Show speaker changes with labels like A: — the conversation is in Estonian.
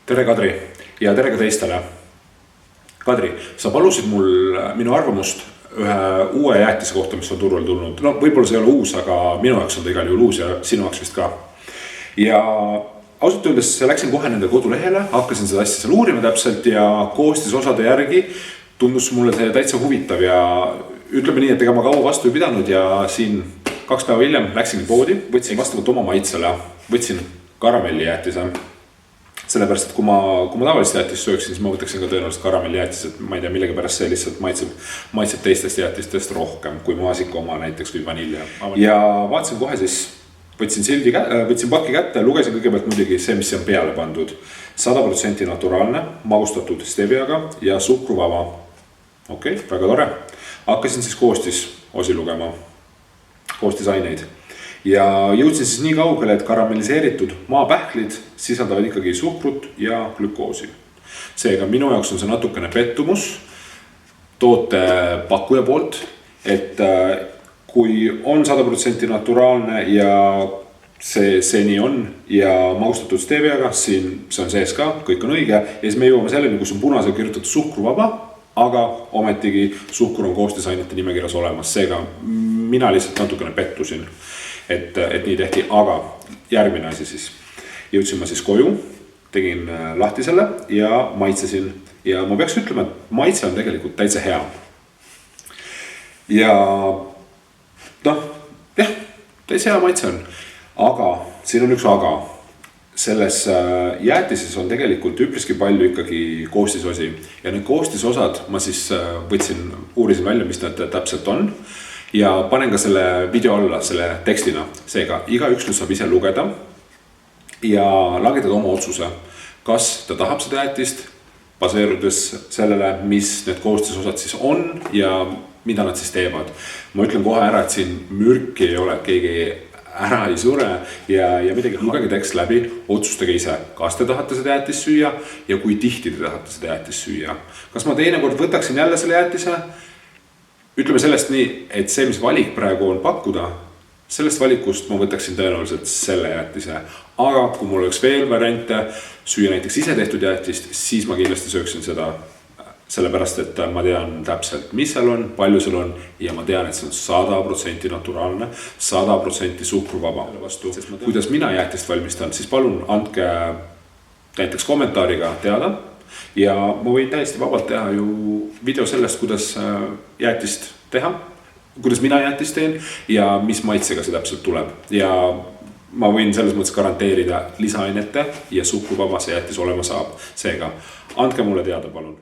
A: Tere Kadri ja tere ka teistele. Kadri, sa palusid minu arvamust ühe uue jäätise kohta, mis on turul tulnud. No võib-olla see ei ole uus, aga minu jaoks on ta igal juhul uus ja sinu jaoks vist ka. Ja ausalt öeldes läksin kohe nende kodulehele, hakkasin seda asja seal uurima täpselt ja koostisosade järgi tundus mulle see täitsa huvitav ja ütleme nii, et ega ma kaua vastu ei pidanud ja siin 2 päeva hiljem läksingi poodi, võtsin vastavalt oma maitsele, võtsin karamellijäätise. Sellepärast, et kui ma tavalist jäätist sööksin, siis ma võtaksin ka tõenäoliselt karamellijäätis, et ma ei tea, millegi pärast see lihtsalt maitseb teistest jäätistest rohkem kui maasika oma näiteks või vanilja. Ja vaatasin kohe siis, võtsin paki kätte, lugesin kõigepealt muidugi see, mis on peale pandud. 100% naturaalne, magustatud steviaga ja suhkruvaba. Okei, väga tore. Hakkasin siis koostisosi lugema, koostisaineid. Ja jõudsin siis nii kaugele, et karamelliseeritud maapähklid sisaldavad ikkagi suhkrut ja glükoosi. Seega minu jaoks on see natukene pettumus toote pakkuja poolt, et kui on 100% naturaalne ja see nii on ja magustatud steviaga, siin see on sees ka, kõik on õige. Ja siis me jõuame selleni, kus on punasega kirjutatud suhkruvaba, aga ometigi suhkur on koostisainete nimekirjas olemas. Seega mina lihtsalt natukene pettusin, et nii tehti, aga järgmine asi siis. Jõudsin ma siis koju, tegin lahti selle ja maitsesin. Ja ma peaks ütlema, et maitse on tegelikult täitsa hea. Ja täitsa hea maitse on. Aga siin on üks aga. Selles jäätises on tegelikult üpriski palju ikkagi koostisosi. Ja need koostisosad ma siis uurisin välja, mis nad täpselt on. Ja panen ka selle video alla, selle tekstina. Seega iga üks saab ise lugeda ja langetada oma otsuse. Kas ta tahab seda jäätist, baseerudes sellele, mis need koostisosad siis on ja mida nad siis teevad. Ma ütlen kohe ära, et siin mürki ei ole, keegi ära ei sure ja midagi lugege tekst läbi, otsustage ise, kas te tahate seda jäätist süüa ja kui tihti te tahate seda jäätist süüa. Kas ma teinekord võtaksin jälle selle jäätise? Ütleme sellest nii, et see, mis valik praegu on pakkuda, sellest valikust ma võtaksin tõenäoliselt selle jäätise. Aga kui mul oleks veel variante süüa näiteks ise tehtud jäätist, siis ma kindlasti sööksin seda. Sellepärast, et ma tean täpselt, mis seal on, palju seal on ja ma tean, et see on 100% naturaalne, 100% suhkruvaba. Kuidas mina jäätist valmistan, siis palun andke näiteks kommentaariga teada ja ma võin täiesti vabalt teha ju video sellest, kuidas jäätist teha, kuidas mina jäätist teen ja mis maitsega see täpselt tuleb. Ja ma võin selles mõttes garanteerida lisaainete ja suhkruvaba see jäätis olema saab. Seega, andke mulle teada, palun.